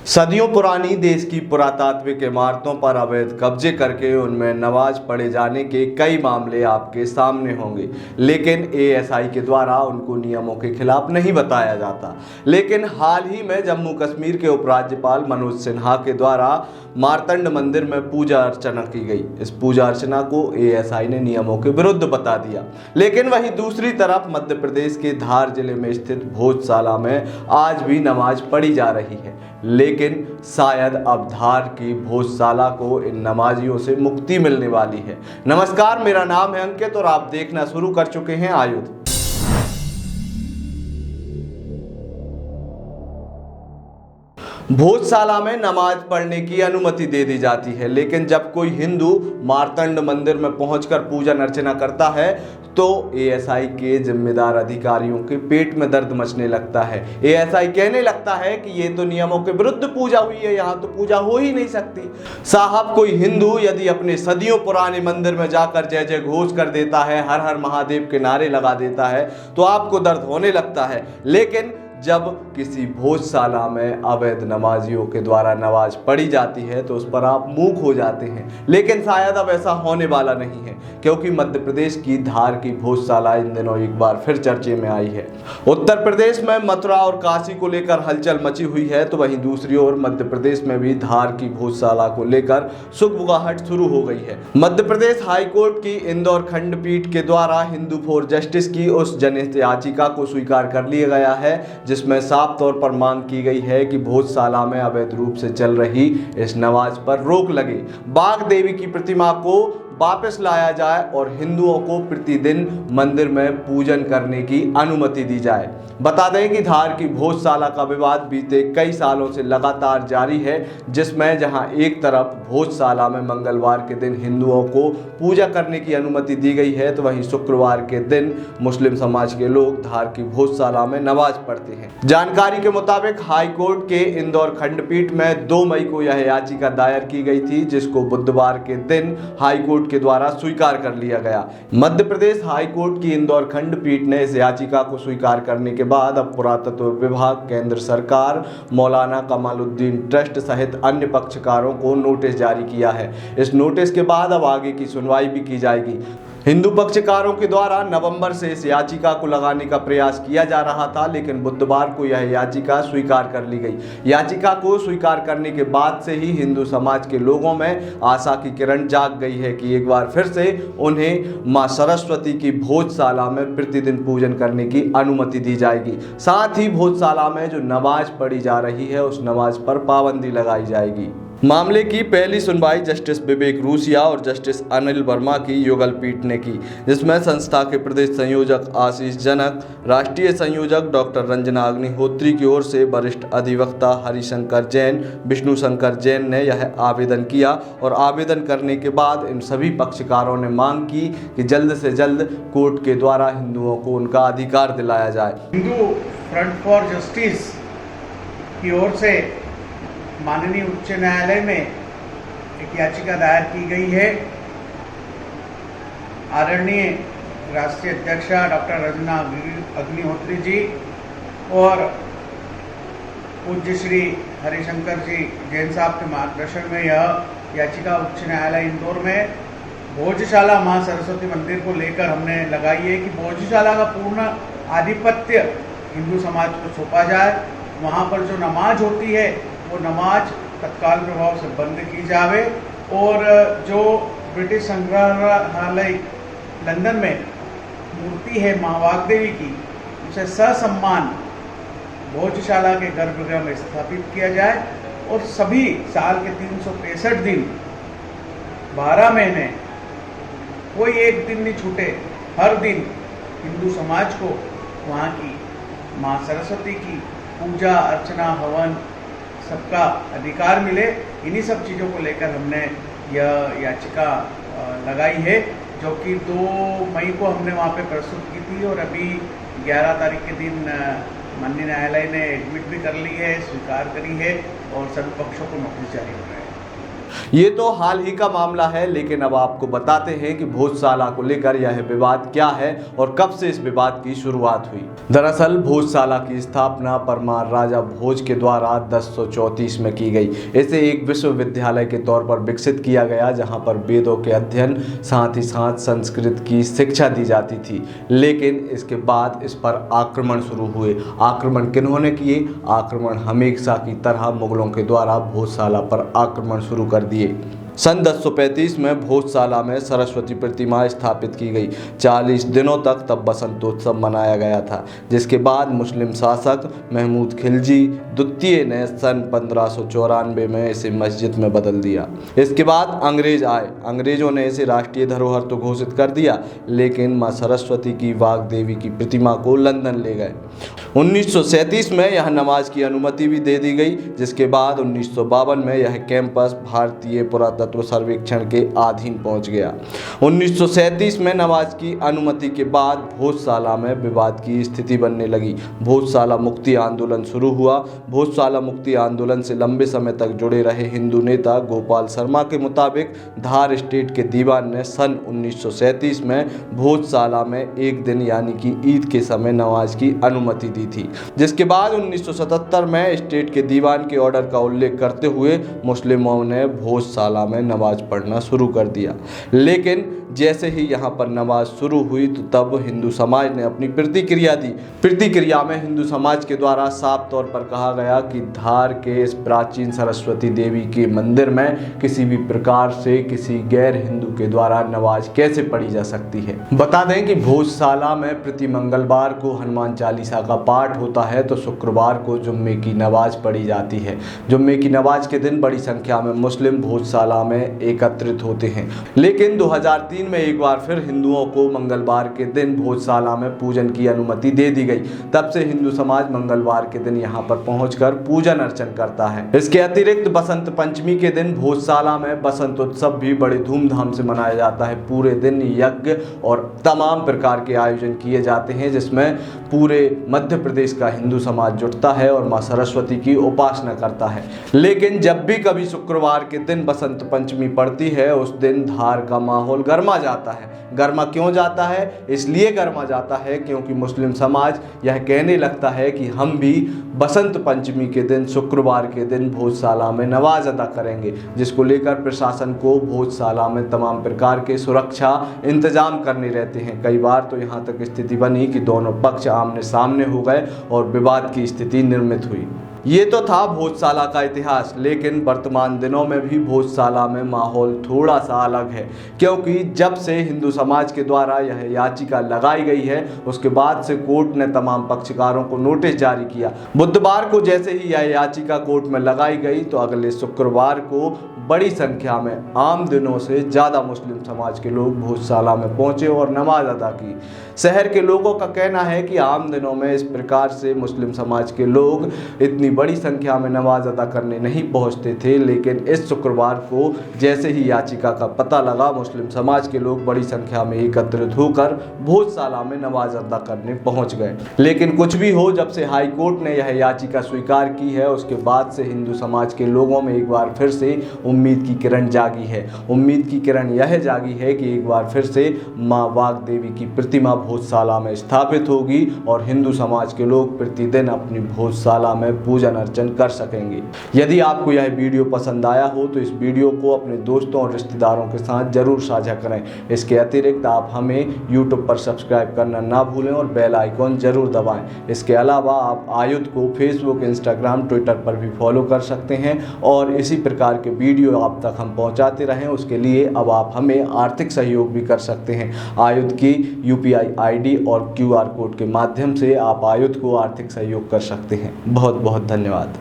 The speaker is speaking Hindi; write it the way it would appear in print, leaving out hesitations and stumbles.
सदियों पुरानी देश की पुरातात्विक इमारतों पर अवैध कब्जे करके उनमें नमाज पढ़े जाने के कई मामले आपके सामने होंगे, लेकिन एएसआई के द्वारा उनको नियमों के खिलाफ नहीं बताया जाता। लेकिन हाल ही में जम्मू कश्मीर के उपराज्यपाल मनोज सिन्हा के द्वारा मार्तंड मंदिर में पूजा अर्चना की गई। इस पूजा अर्चना को एएसआई ने नियमों के विरुद्ध बता दिया। लेकिन वहीं दूसरी तरफ मध्य प्रदेश के धार जिले में स्थित भोजशाला में आज भी नमाज पढ़ी जा रही है, लेकिन शायद अब धार की भोजशाला को इन नमाजियों से मुक्ति मिलने वाली है। नमस्कार, मेरा नाम है अंकित और आप देखना शुरू कर चुके हैं आयुध। भोजशाला में नमाज पढ़ने की अनुमति दे दी जाती है, लेकिन जब कोई हिंदू मार्तंड मंदिर में पहुंचकर पूजन अर्चना करता है तो एएसआई के जिम्मेदार अधिकारियों के पेट में दर्द मचने लगता है। एएसआई कहने लगता है कि ये तो नियमों के विरुद्ध पूजा हुई है, यहाँ तो पूजा हो ही नहीं सकती। साहब, कोई हिंदू यदि अपने सदियों पुराने मंदिर में जाकर जय जय घोष कर देता है, हर हर महादेव के नारे लगा देता है, तो आपको दर्द होने लगता है। लेकिन जब किसी भोजशाला में अवैध नमाजियों के द्वारा नमाज पढ़ी जाती है तो उस पर आप मूक हो जाते हैं। लेकिन शायद अब ऐसा होने वाला नहीं है, क्योंकि मध्य प्रदेश की धार की भोजशाला इन दिनों एक बार फिर चर्चे में आई है। उत्तर प्रदेश में मथुरा और काशी को लेकर हलचल मची हुई है, तो वहीं दूसरी ओर मध्य प्रदेश में भी धार की भोजशाला को लेकर सुगबुगाहट शुरू हो गई है। मध्य प्रदेश हाईकोर्ट की इंदौर खंडपीठ के द्वारा हिंदू फॉर जस्टिस की उस जनहित याचिका को स्वीकार कर लिया गया है जिसमें साफ तौर पर मांग की गई है कि भोजशाला में अवैध रूप से चल रही इस नमाज पर रोक लगे, बाघ देवी की प्रतिमा को वापस लाया जाए और हिंदुओं को प्रतिदिन मंदिर में पूजन करने की अनुमति दी जाए। बता दें कि धार की भोजशाला का विवाद बीते कई सालों से लगातार जारी है, जिसमें जहां एक तरफ भोजशाला में मंगलवार के दिन हिंदुओं को पूजा करने की अनुमति दी गई है, तो वहीं शुक्रवार के दिन मुस्लिम समाज के लोग धार की भोजशाला में नमाज पढ़ते हैं। जानकारी के मुताबिक हाईकोर्ट के इंदौर खंडपीठ में 2 मई को यह याचिका दायर की गई थी, जिसको बुधवार के दिन हाईकोर्ट के द्वारा स्वीकार कर लिया गया। मध्य प्रदेश हाईकोर्ट की इंदौर खंडपीठ ने इस याचिका को स्वीकार करने के बाद अब पुरातत्व विभाग, केंद्र सरकार, मौलाना कमालुद्दीन ट्रस्ट सहित अन्य पक्षकारों को नोटिस जारी किया है। इस नोटिस के बाद अब आगे की सुनवाई भी की जाएगी। हिंदू पक्षकारों के द्वारा नवंबर से इस याचिका को लगाने का प्रयास किया जा रहा था, लेकिन बुधवार को यह याचिका स्वीकार कर ली गई। याचिका को स्वीकार करने के बाद से ही हिंदू समाज के लोगों में आशा की किरण जाग गई है कि एक बार फिर से उन्हें मां सरस्वती की भोजशाला में प्रतिदिन पूजन करने की अनुमति दी जाएगी। साथ ही भोजशाला में जो नमाज पढ़ी जा रही है उस नमाज पर पाबंदी लगाई जाएगी। मामले की पहली सुनवाई जस्टिस विवेक रूसिया और जस्टिस अनिल वर्मा की युगल पीठ ने की, जिसमें संस्था के प्रदेश संयोजक आशीष जनक, राष्ट्रीय संयोजक डॉक्टर रंजना अग्निहोत्री की ओर से वरिष्ठ अधिवक्ता हरिशंकर जैन, विष्णु शंकर जैन ने यह आवेदन किया और आवेदन करने के बाद इन सभी पक्षकारों ने मांग की कि जल्द से जल्द कोर्ट के द्वारा हिंदुओं को उनका अधिकार दिलाया जाए। हिंदू फ्रंट फॉर जस्टिस की ओर से माननीय उच्च न्यायालय में एक याचिका दायर की गई है। आदरणीय राष्ट्रीय अध्यक्ष डॉक्टर रंजना अग्निहोत्री जी और पूज्य श्री हरिशंकर जी जैन साहब के मार्गदर्शन में यह याचिका उच्च न्यायालय इंदौर में भोजशाला मां सरस्वती मंदिर को लेकर हमने लगाई है कि भोजशाला का पूर्ण आधिपत्य हिंदू समाज को सौंपा जाए। वहाँ पर जो नमाज होती है वो नमाज तत्काल प्रभाव से बंद की जावे और जो ब्रिटिश संग्रहालय लंदन में मूर्ति है मां वाग देवी की, उसे ससम्मान भोजशाला के गर्भगृह में स्थापित किया जाए और सभी साल के 365 दिन 12 महीने कोई एक दिन नहीं छूटे, हर दिन हिंदू समाज को वहाँ की मां सरस्वती की पूजा अर्चना हवन सबका अधिकार मिले। इन्हीं सब चीज़ों को लेकर हमने यह याचिका लगाई है, जो कि 2 मई को हमने वहाँ पे प्रस्तुत की थी और अभी 11 तारीख के दिन माननीय न्यायालय ने एडमिट भी कर ली है, स्वीकार करी है और सभी पक्षों को नोटिस जारी हो रहा है। ये तो हाल ही का मामला है, लेकिन अब आपको बताते हैं कि भोजशाला को लेकर यह विवाद क्या है और कब से इस विवाद की शुरुआत हुई। दरअसल भोजशाला की स्थापना परमार राजा भोज के द्वारा 1034 में की गई। इसे एक विश्वविद्यालय के तौर पर विकसित किया गया, जहां पर वेदों के अध्ययन साथ ही साथ संस्कृत की शिक्षा दी जाती थी। लेकिन इसके बाद इस पर आक्रमण शुरू हुए। आक्रमण किन्होंने किए? आक्रमण हमेशा की तरह मुगलों के द्वारा भोजशाला पर आक्रमण शुरू कर दिए। सन 1035 में भोजशाला में सरस्वती प्रतिमा स्थापित की गई। 40 दिनों तक तब बसंतोत्सव मनाया गया था, जिसके बाद मुस्लिम शासक महमूद खिलजी द्वितीय ने सन 1594 में इसे मस्जिद में बदल दिया। इसके बाद अंग्रेज आए। अंग्रेजों ने इसे राष्ट्रीय धरोहर तो घोषित कर दिया, लेकिन मां सरस्वती की वाग्देवी की प्रतिमा को लंदन ले गए। 1937 में यह नमाज की अनुमति भी दे दी गई, जिसके बाद 1952 में यह कैंपस भारतीय पुरातत्व सर्वेक्षण के अधीन पहुंच गया। 1937 में नमाज की अनुमति के बाद भोजशाला में विवाद की स्थिति बनने लगी। भोजशाला मुक्ति आंदोलन शुरू हुआ। भोजशाला मुक्ति आंदोलन से लंबे समय तक जुड़े रहे हिंदू नेता गोपाल शर्मा के मुताबिक धार स्टेट के दीवान ने सन 1937 में भोजशाला में एक दिन यानी कि ईद के समय नमाज की अनुमति दी थी, जिसके बाद 1977 में स्टेट के दीवान के ऑर्डर का उल्लेख करते हुए मुस्लिमों ने भोजशाला में नमाज पढ़ना शुरू कर दिया। लेकिन जैसे ही यहाँ पर नमाज शुरू हुई तो तब हिंदू समाज ने अपनी प्रतिक्रिया दी। प्रतिक्रिया में हिंदू समाज के द्वारा साफ तौर पर कहा गया कि धार के इस प्राचीन सरस्वती देवी के मंदिर में किसी भी प्रकार से किसी गैर हिंदू के द्वारा नमाज कैसे पढ़ी जा सकती है। बता दें कि भोजशाला में प्रति मंगलवार को हनुमान चालीसा का पाठ होता है, तो शुक्रवार को जुम्मे की नमाज पढ़ी जाती है। जुम्मे की नमाज के दिन बड़ी संख्या में मुस्लिम भोजशाला में एकत्रित होते हैं। लेकिन 2003 में एक बार फिर हिंदुओं को मंगलवार के दिन भोजशाला में पूजन की अनुमति दे दी गई। तब से हिंदू समाज मंगलवार के दिन यहां पर पहुंचकर पूजन अर्चन करता है। इसके अतिरिक्त बसंत पंचमी के दिन भोजशाला में बसंत उत्सव भी बड़े धूमधाम से मनाया जाता है। पूरे दिन यज्ञ और तमाम प्रकार के आयोजन किए जाते हैं, जिसमें पूरे मध्य प्रदेश का हिंदू समाज जुटता है और मां सरस्वती की उपासना करता है। लेकिन जब भी कभी शुक्रवार के दिन बसंत पंचमी पड़ती है, उस दिन धार का माहौल गर्मा जाता है। गर्मा क्यों जाता है? इसलिए गर्मा जाता है क्योंकि मुस्लिम समाज यह कहने लगता है कि हम भी बसंत पंचमी के दिन शुक्रवार के दिन भोजशाला में नमाज अदा करेंगे, जिसको लेकर प्रशासन को भोजशाला में तमाम प्रकार के सुरक्षा इंतजाम करने रहते हैं। कई बार तो यहाँ तक स्थिति बनी कि दोनों पक्ष आमने सामने हो गए और विवाद की स्थिति निर्मित हुई। ये तो था भोजशाला का इतिहास, लेकिन वर्तमान दिनों में भी भोजशाला में माहौल थोड़ा सा अलग है, क्योंकि जब से हिंदू समाज के द्वारा यह याचिका लगाई गई है, उसके बाद से कोर्ट ने तमाम पक्षकारों को नोटिस जारी किया। बुधवार को जैसे ही यह याचिका कोर्ट में लगाई गई, तो अगले शुक्रवार को बड़ी संख्या में आम दिनों से ज़्यादा मुस्लिम समाज के लोग भोजशाला में पहुंचे और नमाज अदा की। शहर के लोगों का कहना है कि आम दिनों में इस प्रकार से मुस्लिम समाज के लोग इतनी बड़ी संख्या में नमाज अदा करने नहीं पहुंचते थे, लेकिन इस शुक्रवार को जैसे ही याचिका का पता लगा, मुस्लिम समाज के लोग बड़ी संख्या में एकत्रित होकर भोजशाला में नमाज अदा करने पहुंच गए। लेकिन कुछ भी हो, जब से हाई कोर्ट ने यह याचिका स्वीकार की है, उसके बाद से हिंदू समाज के लोगों में एक बार फिर से उम्मीद की किरण जागी है। उम्मीद की किरण यह जागी है कि एक बार फिर से मां वाग्देवी की प्रतिमा भोजशाला में स्थापित होगी और हिंदू समाज के लोग प्रतिदिन अपनी भोजशाला में पूजन अर्चन कर सकेंगे। यदि आपको यह वीडियो पसंद आया हो तो इस वीडियो को अपने दोस्तों और रिश्तेदारों के साथ जरूर साझा करें। इसके अतिरिक्त आप हमें YouTube पर सब्सक्राइब करना ना भूलें और बेल आइकॉन जरूर दबाएं। इसके अलावा आप आयुध को फेसबुक, इंस्टाग्राम, ट्विटर पर भी फॉलो कर सकते हैं और इसी प्रकार के वीडियो आप तक हम पहुंचाते रहें। उसके लिए अब आप हमें आर्थिक सहयोग भी कर सकते हैं। आयुध की UPI ID और QR कोड के माध्यम से आप आयुध को आर्थिक सहयोग कर सकते हैं। बहुत बहुत धन्यवाद।